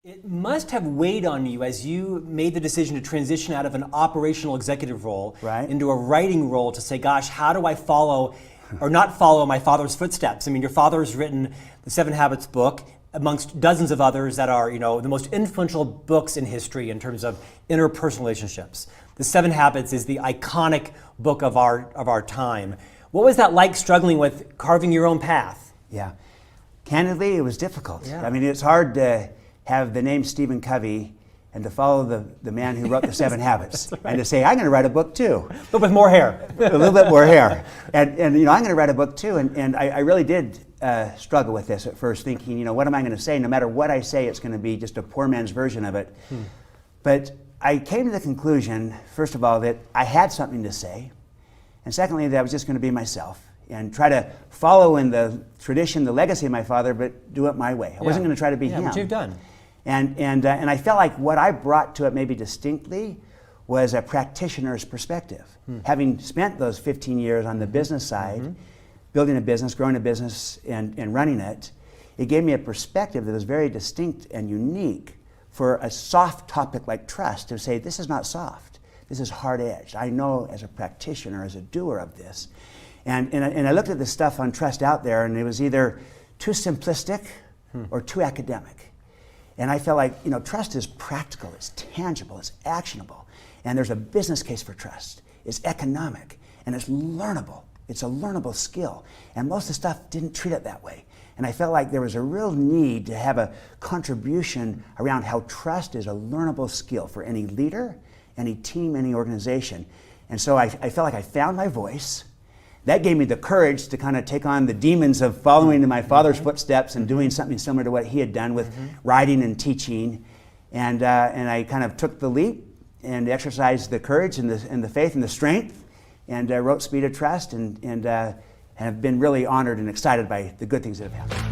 It must have weighed on you as you made the decision to transition out of an operational executive role into a writing role to say, gosh, how do I follow or not follow my father's footsteps? I mean, your father has written the 7 Habits book amongst dozens of others that are, the most influential books in history in terms of interpersonal relationships. The 7 Habits is the iconic book of our time. What was that like, struggling with carving your own path? Yeah. Candidly, it was difficult. Yeah. I mean, it's hard to have the name Stephen Covey and to follow the man who wrote the 7 Habits and to say, I'm going to write a book too. A little bit more hair. A little bit more hair. And I'm going to write a book too. And I really did struggle with this at first, thinking, what am I going to say? No matter what I say, it's going to be just a poor man's version of it. But I came to the conclusion, first of all, that I had something to say. And secondly, that I was just going to be myself and try to follow in the tradition, the legacy of my father, but do it my way. I wasn't going to try to be him. What you've done. And I felt like what I brought to it maybe distinctly was a practitioner's perspective. Having spent those 15 years on the business side, building a business, growing a business, and running it, it gave me a perspective that was very distinct and unique for a soft topic like trust to say, this is not soft, this is hard-edged. I know as a practitioner, as a doer of this. And I looked at the stuff on trust out there, and it was either too simplistic or too academic. And I felt like, trust is practical, it's tangible, it's actionable. And there's a business case for trust. It's economic, and it's learnable. It's a learnable skill. And most of the stuff didn't treat it that way. And I felt like there was a real need to have a contribution around how trust is a learnable skill for any leader, any team, any organization. And so I felt like I found my voice. That gave me the courage to kind of take on the demons of following in my father's footsteps and doing something similar to what he had done with writing and teaching. And I kind of took the leap and exercised the courage and the faith and the strength and wrote Speed of Trust and have been really honored and excited by the good things that have happened.